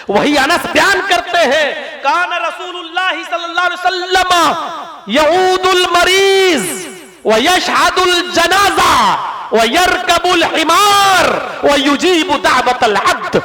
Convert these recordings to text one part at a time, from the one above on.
वही अनस बयान करते हैं, कान रसूलुल्लाह सल्लल्लाहु अलैहि वसल्लम यऊदुल मरीज व यशहदुल जनाजा व यरकबुल हिमार व युजीबु दावतल अब्द।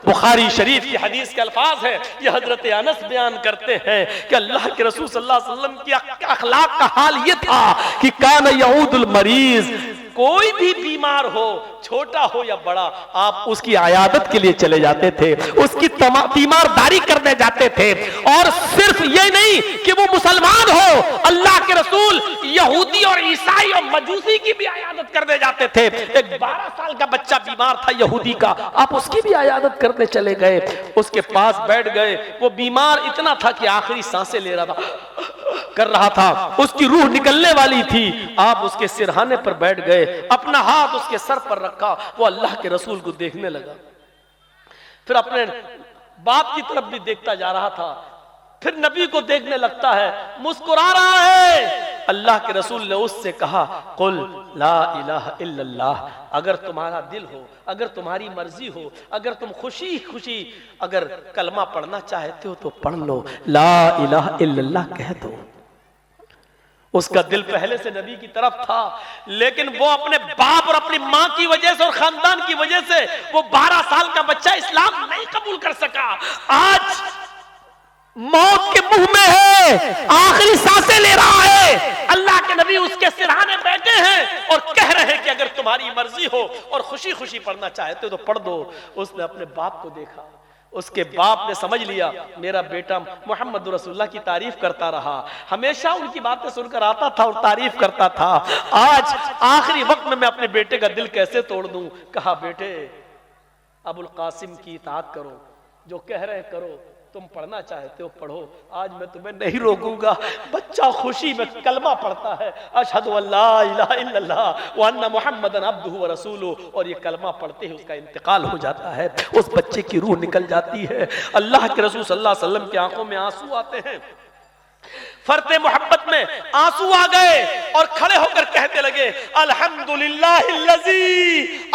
बुखारी शरीफ की हदीस के अल्फाज है, ये हजरत अनस बयान करते हैं कि अल्लाह के रसूल सल्लल्लाहु अलैहि वसल्लम की अखलाक का हाल ये था कि कान यऊदुल मरीज, कोई भी बीमार हो, छोटा हो या बड़ा, आप उसकी आयादत के लिए चले जाते थे, उसकी तीमारदारी करने जाते थे। और सिर्फ ये नहीं कि वो मुसलमान हो, अल्लाह के रसूल यहूदी और ईसाई और मजूसी की भी आयादत करने जाते थे। एक 12 साल का बच्चा बीमार था यहूदी का, आप उसकी भी आयादत करने चले गए, उसके पास बैठ गए। वो बीमार इतना था कि आखिरी सांसें ले रहा था, कर रहा था, उसकी रूह निकलने वाली थी। आप उसके सिरहाने पर बैठ गए, अपना हाथ उसके सर पर रखा, वो अल्लाह के रसूल को देखने लगा, फिर अपने बाप की तरफ भी देखता जा रहा था, फिर नबी को देखने लगता है, मुस्कुरा रहा है। अल्लाह के रसूल ने उससे कहा, कुल ला इलाहा इल्लल्लाह, अगर तुम्हारा दिल हो, अगर तुम्हारी मर्जी हो, अगर तुम खुशी खुशी अगर कलमा पढ़ना चाहते हो तो पढ़ लो, ला इलाहा इल्लल्लाह कह दो। उसका दिल पहले से नबी की तरफ था, लेकिन वो अपने बाप और अपनी मां की वजह से और खानदान की वजह से वो 12 साल का बच्चा इस्लाम नहीं कबूल कर सका। आज मौत के मुंह में है, आखिरी सांसें ले रहा है, अल्लाह के नबी उसके सिरहाने बैठे हैं और कह रहे हैं कि अगर तुम्हारी मर्जी हो और खुशी खुशी पढ़ना चाहते हो तो पढ़ दो। उसने अपने बाप को देखा, उसके बाप ने समझ लिया मेरा बेटा मोहम्मद रसूलुल्लाह की तारीफ करता रहा, हमेशा उनकी बातें सुनकर आता था और तारीफ करता था। आज आखिरी वक्त में मैं अपने बेटे का दिल कैसे तोड़ दूं। कहा, बेटे अबुल कासिम की इताअत करो, जो कह रहे करो, तुम पढ़ना चाहते हो पढ़ो, आज मैं तुम्हें नहीं रोकूंगा। बच्चा खुशी में कलमा पढ़ता है, अशहदु अल्ला इलाहा इल्लल्लाह व अन्ना मुहम्मदन अब्दुहु व रसूलुहु, और ये कलमा पढ़ते ही उसका इंतकाल हो जाता है, उस बच्चे की रूह निकल जाती है। अल्लाह के रसूल सल्लल्लाहु अलैहि वसल्लम की आंखों में आंसू आते हैं, फरते मोहब्बत में आंसू आ गए और खड़े होकर कहते लगे, अल्हम्दुलिल्लाहिल्लज़ी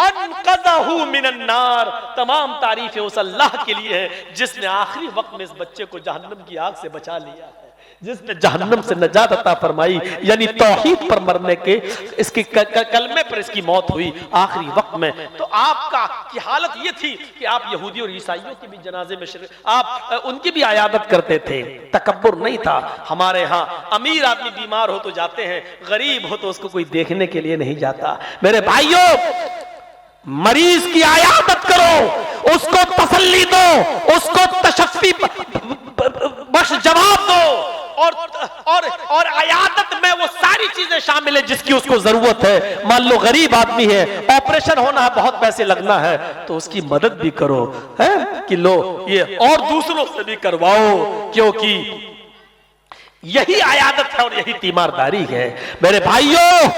अनक़ज़हु मिनन नार, तमाम तारीफें उस अल्लाह के लिए है जिसने आखिरी वक्त में इस बच्चे को जहन्नम की आग से बचा लिया है, जिसने जहन्नम से नजात अता फरमाई। यानी तौहीद पर मरने के, इसके कलमे पर इसकी मौत हुई आखिरी वक्त में। तो आपका की हालत ये थी कि आप यहूदी और ईसाइयों के भी जनाजे में आप उनकी भी आयादत करते थे। तकब्बुर नहीं था। हमारे यहाँ अमीर आदमी बीमार हो तो जाते हैं, गरीब हो तो उसको कोई देखने के लिए नहीं जाता। मेरे भाइयों, मरीज की आयादत करो, उसको तसल्ली दो, उसको तशफ़ी बख्श जवाब दो, और आयादत में वो सारी चीजें शामिल है जिसकी उसको जरूरत है। मान लो गरीब आदमी है, ऑपरेशन होना है, बहुत पैसे लगना है, तो उसकी मदद भी करो, है कि लो ये, और दूसरों से भी करवाओ, क्योंकि यही आयादत है और यही तीमारदारी है। मेरे भाइयों,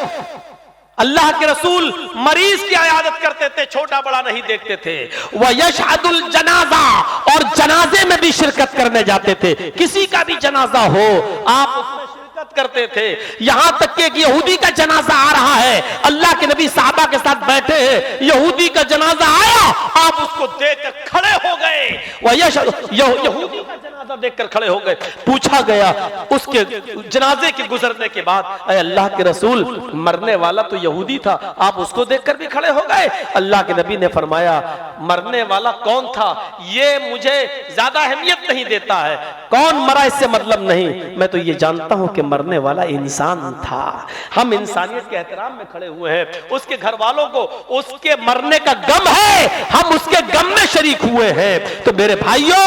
अल्लाह के रसूल मरीज की आयादत करते थे, छोटा बड़ा नहीं देखते थे। वह यशहदुल जनाजा, और जनाजे में भी शिरकत करने जाते थे। किसी का भी जनाजा हो आप उसमें शिरकत करते थे। यहां तक कि एक यहूदी का जनाजा आ रहा है, अल्लाह के नबी साहबा के साथ बैठे हैं, यहूदी का जनाजा आया, आप उसको देखकर खड़े हो गए। वह यहूदी का जनाजा देखकर खड़े हो गए। पूछा गया उसके जनाजे के गुजरने के बाद, अरे अल्लाह के रसूल, मरने वाला तो यहूदी था, आप उसको देखकर भी खड़े हो गए। अल्लाह के नबी ने फरमाया, मरने वाला कौन था ये मुझे ज्यादा अहमियत नहीं देता है, कौन मरा इससे मतलब नहीं, मैं तो ये जानता हूं कि मरने वाला इंसान था। हम इंसानियत के एहतराम में खड़े हुए हैं। उसके घर वालों को उसके मरने का गम है, हम उसके गम में शरीक हुए हैं। तो मेरे भाइयों,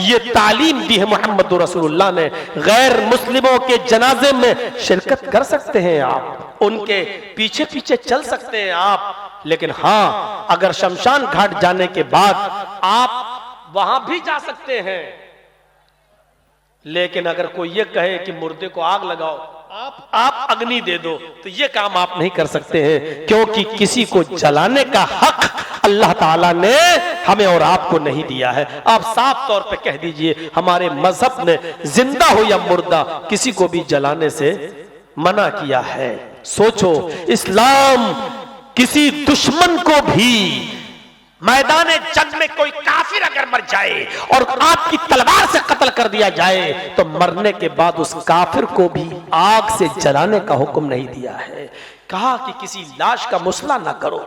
ये तालीम दी है मोहम्मद रसूलुल्लाह ने। गैर मुस्लिमों के जनाजे में शिरकत कर सकते हैं आप, उनके पीछे पीछे चल सकते हैं आप, लेकिन हाँ, अगर शमशान घाट जाने के बाद आप वहां भी जा सकते हैं, लेकिन अगर कोई ये कहे कि मुर्दे को आग लगाओ, आप अग्नि दे दो, तो ये काम आप नहीं कर सकते हैं, क्योंकि किसी को जलाने का हक अल्लाह ताला ने हमें और आपको नहीं दिया है। आप साफ तौर पे कह दीजिए, हमारे मजहब ने जिंदा हो या मुर्दा किसी को भी जलाने से मना किया है। सोचो, इस्लाम किसी दुश्मन को भी मैदान जंग में कोई काफिर अगर मर जाए और आपकी तलवार से कत्ल कर दिया जाए तो मरने के बाद उस काफिर को भी आग से जलाने का हुक्म नहीं दिया है। कहा कि किसी लाश का मुसला ना करो,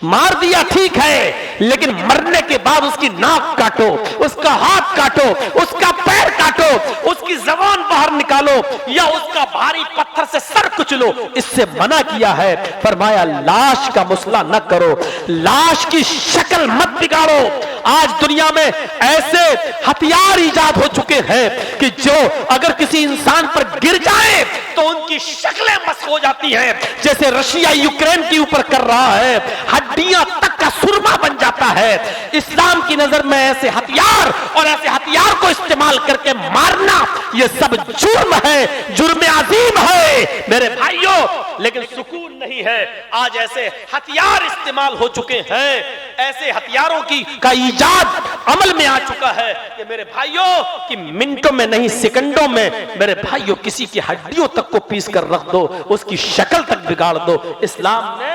मार दिया ठीक है, लेकिन मरने के बाद उसकी नाक काटो, उसका हाथ काटो, उसका पैर काटो, उसकी जबान बाहर निकालो या उसका भारी पत्थर से सर कुचलो, इससे मना किया है। फरमाया लाश का मुसला न करो, लाश की शक्ल मत बिगाड़ो। आज दुनिया में ऐसे हथियार इजाद हो चुके हैं कि जो अगर किसी इंसान पर गिर जाए तो उनकी शक्लें मस्क हो जाती हैं, जैसे रशिया यूक्रेन के ऊपर कर रहा है, हड्डियां तक का सुरमा बन जाता है। इस्लाम की नजर में ऐसे हथियार और ऐसे हथियार को इस्तेमाल करके मारना ये सब जुर्म है, जुर्म अजीम है मेरे भाइयों। लेकिन सुकून नहीं है, आज ऐसे हथियार इस्तेमाल हो चुके हैं, ऐसे हथियारों की का इजाद अमल में आ चुका है कि मेरे भाइयों कि मिनटों में नहीं सेकंडों में मेरे भाइयों किसी की हड्डियों तक को पीस कर रख दो, उसकी शक्ल तक बिगाड़ दो। इस्लाम ने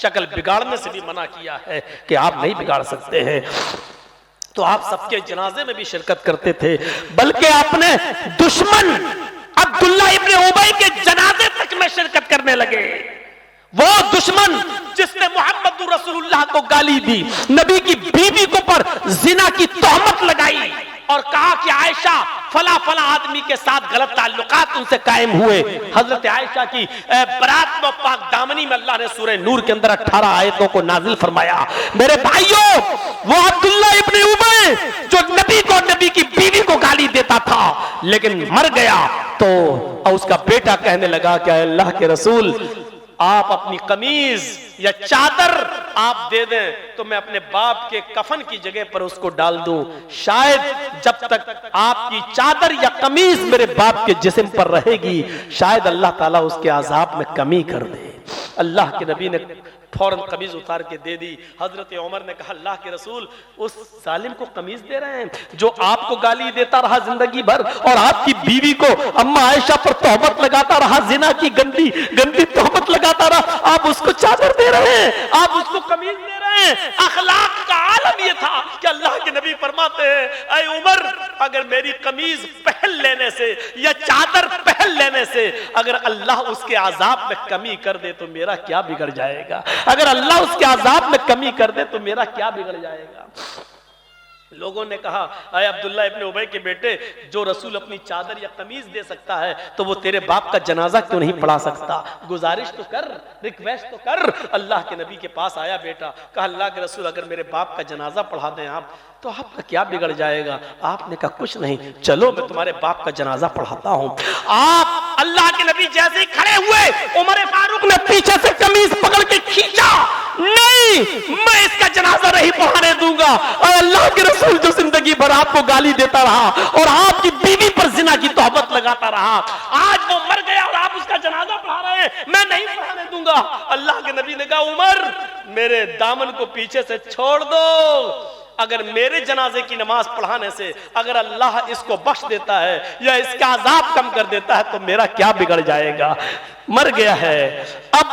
शक्ल बिगाड़ने से भी मना किया है कि आप नहीं बिगाड़ सकते हैं। तो आप सबके जनाजे में भी शिरकत करते थे, बल्कि आपने दुश्मन अब्दुल्ला इब्ने उबई के जनाजे तक में शिरकत करने लगे। वो दुश्मन जिसने मोहम्मद रसूलुल्लाह को गाली दी, नबी की बीवी को पर जिना की तोहमत लगाई और कहा कि आयशा फला फला आदमी के साथ गलत ताल्लुकात उनसे कायम हुए। हजरत आयशा की बरात में पाक दामनी में अल्लाह ने सूरह नूर के अंदर 18 आयतों को नाजिल फरमाया। मेरे भाइयों, वो अब्दुल्ला इब्ने उबई जो नबी को, नबी की बीवी को गाली देता था, लेकिन मर गया तो उसका बेटा कहने लगा कि अल्लाह के रसूल आप अपनी कमीज या चादर आप दे दें तो मैं अपने बाप के कफन की जगह पर उसको डाल दूं। शायद जब तक आपकी चादर या कमीज मेरे बाप के जिस्म पर रहेगी, शायद अल्लाह ताला उसके अजाब में कमी कर दे। अल्लाह के नबी ने फौरन कमीज उतार के दे दी। हजरत उमर ने कहा अल्लाह के रसूल, उस जालिम को कमीज दे रहे हैं जो आपको गाली देता रहा जिंदगी भर और आपकी बीवी को अम्मा आयशा पर तोहमत लगाता रहा, जिना की गंदी गंदी तोहमत लगाता रहा, आप उसको चादर दे रहे हैं, आप उसको कमीज दे रहे हैं। अखलाक का आलम यह था कि अल्लाह के नबी फरमाते हैं, ऐ उमर, अगर मेरी कमीज पहन लेने से या चादर पहन लेने से अगर अल्लाह उसके आजाब में कमी कर दे तो मेरा क्या बिगड़ जाएगा? अगर अल्लाह उसके आजाब में कमी कर दे तो मेरा क्या बिगड़ जाएगा? लोगों ने कहा, अरे अब्दुल्ला इब्ने उबई के बेटे, जो रसूल अपनी चादर या कमीज दे सकता है तो वो तेरे बाप का जनाजा क्यों नहीं पढ़ा सकता? गुजारिश तो कर, रिक्वेस्ट तो कर। अल्लाह के नबी के पास आया बेटा, कहा अल्लाह के रसूल अगर मेरे बाप का जनाजा पढ़ा दें आप तो आपका क्या बिगड़ जाएगा? आपने कहा कुछ नहीं, चलो मैं तुम्हारे बाप का जनाजा पढ़ाता हूं। आप अल्लाह के नबी जैसे ही खड़े हुए, उमर फारूक ने पीछे से कमीज पकड़ के खींचा, नहीं मैं इसका जनाजा नहीं पढ़ाने दूंगा। और अल्लाह के रसूल जो जिंदगी भर आपको गाली देता रहा और आपकी बीवी पर जिना की तोहमत लगाता रहा, आज वो मर गया और आप उसका जनाजा पढ़ा रहे हैं, मैं नहीं पढ़ाने दूंगा। अल्लाह के नबी ने कहा उमर, मेरे दामन को पीछे से छोड़ दो, अगर मेरे जनाजे की नमाज पढ़ाने से अगर अल्लाह इसको बख्श देता है या इसका अजाब कम कर देता है तो मेरा क्या बिगड़ जाएगा? मर गया है, अब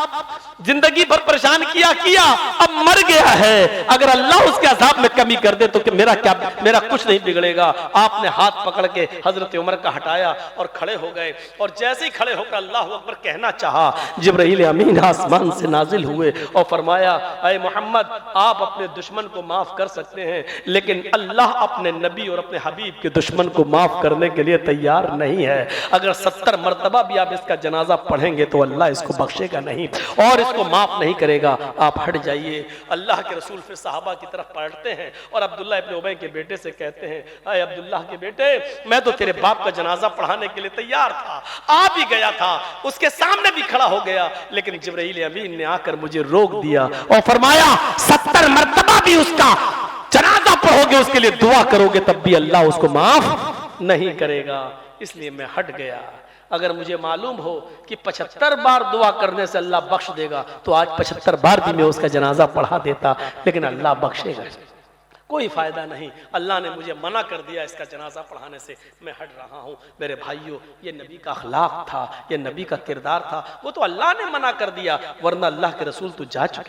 जिंदगी भर परेशान किया, अब मर गया है, अगर अल्लाह उसके अजाब में कमी कर दे तो मेरा क्या, मेरा कुछ नहीं बिगड़ेगा। आपने हाथ पकड़ के हजरत उमर का हटाया और खड़े हो गए, और जैसे ही खड़े होकर अल्लाह अकबर कहना चाहा, जिब्राइल अमीन आसमान से नाजिल हुए और फरमाया, ऐ मोहम्मद, आप अपने दुश्मन को माफ कर सकते हैं, लेकिन अल्लाह अपने नबी और अपने हबीब के दुश्मन को माफ करने के लिए तैयार नहीं है। अगर 70 मरतबा भी आप इसका जनाजा पढ़ेंगे तो अल्लाह इसको बख्शेगा नहीं और इसको माफ नहीं करेगा, आप हट जाइए। अल्लाह के रसूल फिर सहाबा की तरफ पलटते हैं और अब्दुल्ला इब्ने उबई के बेटे से कहते हैं, अरे अब्दुल्ला के बेटे, मैं तो तेरे बाप का जनाजा पढ़ाने के लिए तैयार था, आ भी गया था, उसके सामने भी खड़ा हो गया, लेकिन जिब्राइल अमीन ने आकर मुझे रोक दिया और फरमाया 70 मरतबा भी उसका जनाजा पढ़ोगे, उसके लिए दुआ करोगे, तब भी अल्लाह उसको माफ नहीं करेगा, इसलिए मैं हट गया। अगर मुझे मालूम हो कि 75 बार दुआ करने से अल्लाह बख्श देगा तो आज 75 बार भी मैं उसका जनाजा पढ़ा देता, लेकिन अल्लाह बख्शेगा, कोई फायदा नहीं। अल्लाह ने मुझे मना कर दिया इसका जनाजा पढ़ाने से, मैं हट रहा हूँ। मेरे भाइयों, ये नबी का अखलाक था, ये नबी का किरदार था, वो तो अल्लाह ने मना कर दिया, वरना अल्लाह के रसूल तो जा चुके